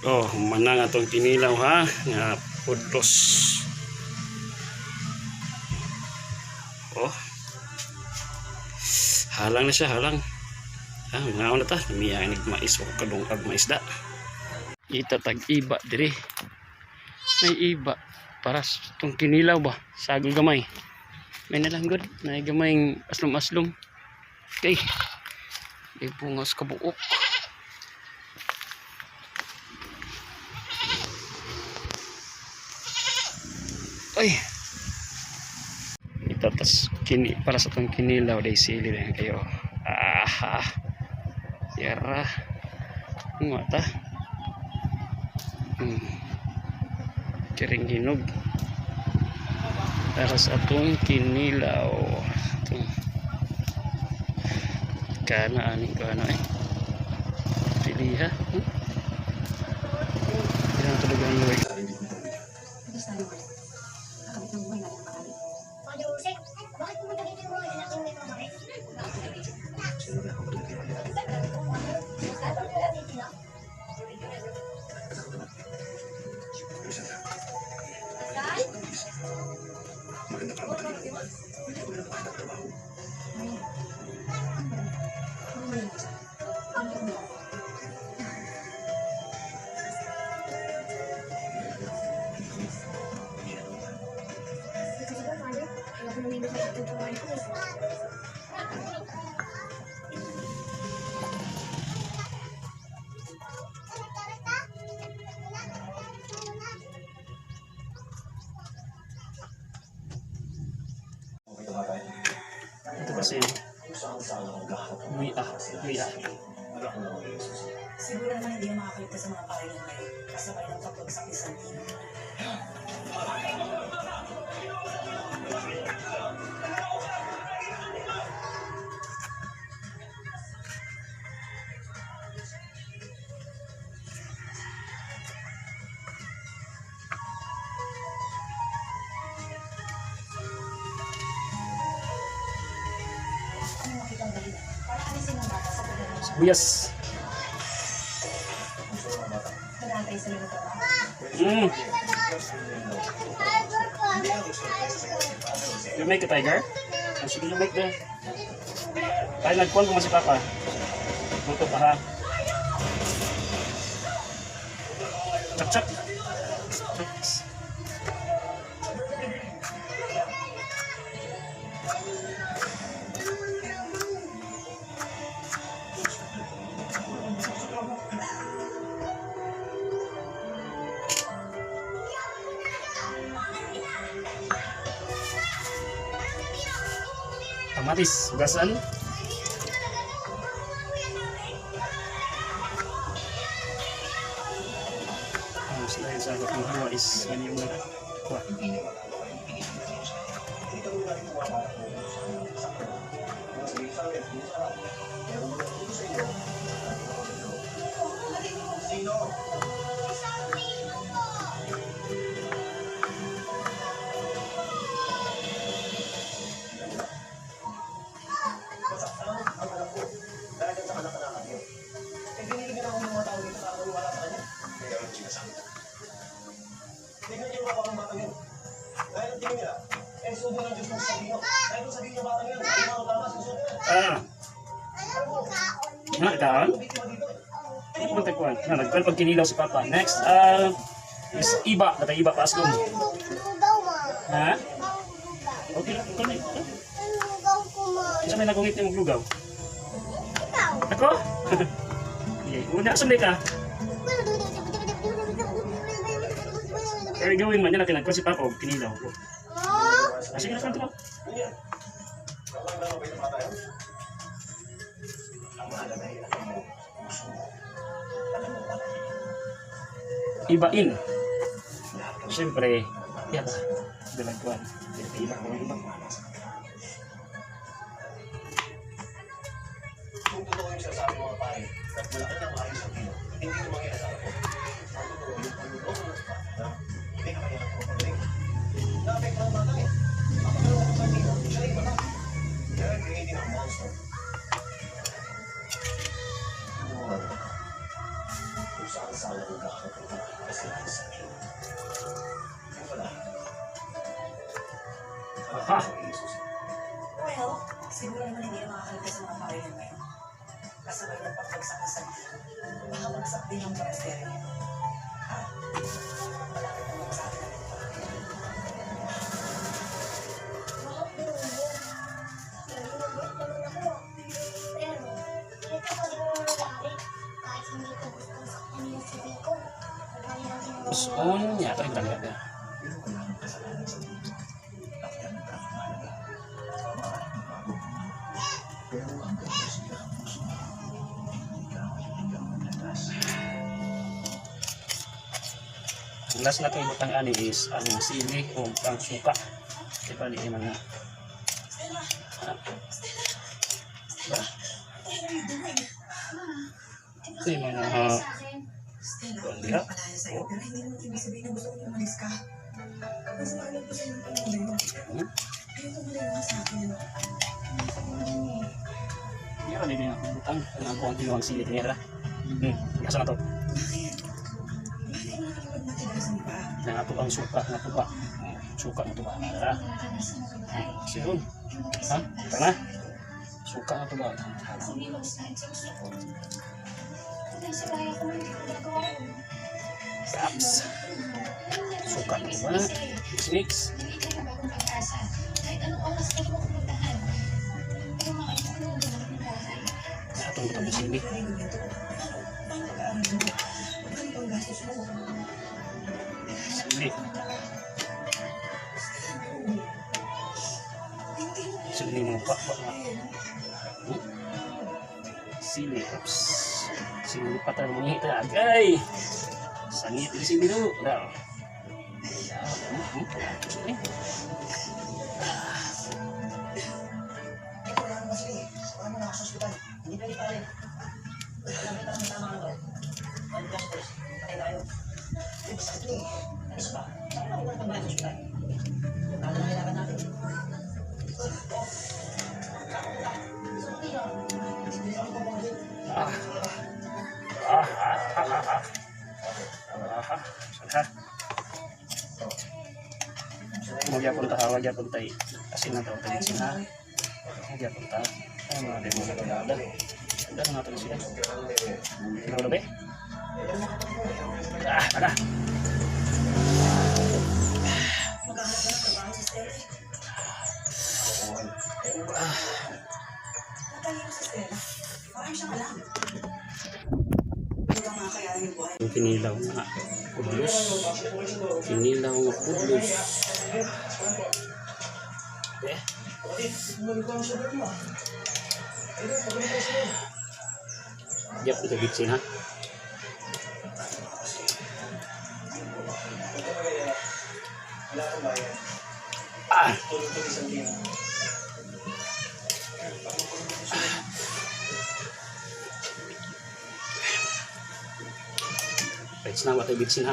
Oh, manang atong kinilaw ha, nga pudlos. Oh. Halang na siya, halang. Ah, ngaon na ta, namiyang nagmais o kadungag maisda. Itatag iba diri. May iba para sa itong kinilaw ba, sagol gamay. May nalanggod, may gamayng aslom-aslom. Okay, ibungas kabuok. Ay, itatas kini para sa itong kinilaw day sili rin kayo. Ah, yara mata. Kiring hinog para sa itong kinilaw. Itong kana aning kana piliha. Yan talaga ang work. Ito kasi luya. Siguro naman hindi yung makakaligtas sa mga pahay ng kayo. Kasabay ng papagsakit sa atin. Ano makita ang balita? Para alisin ng bata sa pagdala. Sibuyas. Nagantay sa mga trabaho. You make a tiger? Oh, sige, you make the... Tayo nagkuhan kung masipaka pa. Tuto pa ha. Chak-chak. Kamatis, gasan. Selain sa hawa is yan yung kuha. Tingnan niyo ba ang bata yun? Dahil tingin nila, eh subo ng Diyos ng sabihin. Dahil kung sabihin niyo bata yun, ay mga tama, susunod na. Kaon? Ito ba tagkuhan? Nagkuhan pag kinilaw si Papa. Next, is iba. Batang iba pa aslong. Ha? Okay lang. Okay lang. Isa may nagungit niyo maglugaw. Ako? Una, sumli ka. Pero gawin man yan natin nagkuhan si Papa o kinilaw. Sige na kanto mo. Ibain. Siyempre, yan ba? Dalagwan. Iba ko iba. Kung totoo yung sasabi mga pare, at malaki ng maayos sa pino, hindi ko mangyayasara ko. Ang totoo yung pagluto ng spa, hindi ka kaya ako pagaling. Naapek ng bata eh. Ako na lang sa pino, siya rin bata. Kaya creating a monster. Kung saan-saan ang lahat. Kasi sakit. Kaya pala, Ha? Well, siguro naman hindi na makakaligtas sa mga pamilya ngayon. Kasabay ng pagbagsak ng santi. Baka bagsak din ang monastery niya. Ha? Malapit na mga sa atin natin pa. Mas on niya ito yung talaga. Pero wala nang kasalanan sa mundo. At yan ang pinakamahalaga. Maraming bago. Pero ang siya ang puso mo. Ikaw ay ikaw ang landas. Ang last na kayo butang ani is ang sili o ang suka. Diba ni mga Stella! ah, Stella! ba? What are you doing? Ito yung mga Stella, Bongga. hindi palaya sa'yo. Pero hindi naman ibig sabihin na gusto ko umalis ka. Mas maalam ko sa'yo ng pangalan mo. Ayaw ko malayo sa akin. meron din yung butang ang konti yung sili tinira. Nasa na to? Bakit? Bakit mo nakikipagmatigasan pa? Na ito ang suka na to ba? Suka na to ba? Siyon. Ha? Ito na? Suka na to ba? Saps. Suka na to ba? Mix. Na itong butang ng sili. Paano pag-aaral mo? Paano pang-gastos mo? Sili. Sili mga pakpak na. Sili. Oops. Sili patay mo niya ito. Agay! Sangit yung sili do. Daw. Sili. Ikaw lang mas rin. Wala mo na ako sa ospital. Hindi pwede pa rin. Malapit ako ng tama ka ba? Ano ka sa patay tayo. Ay, basta ito eh. Ano sa ba? Saan ako na pang-bayad sa ospital? Ano na kailangan natin? Hindi ako pang-bayad. Ah. Ah. Sana. Huwag ya punta kasi na to tayo sina. Huwag ya punta. Ay mga demo na kalada. Udah na natin sila. Ikaw na ba? Ah, tara. Maghahanap ka ng trabaho sa Stella. Matalino si Stella. Parang siyang alam. Hindi ka makakayanan yung buhay. Yung kinilaw na pudlos. Kinilaw na pudlos. Eh, Yap, ito gitsin ha. Ah! Pwede na, ito gitsin ha.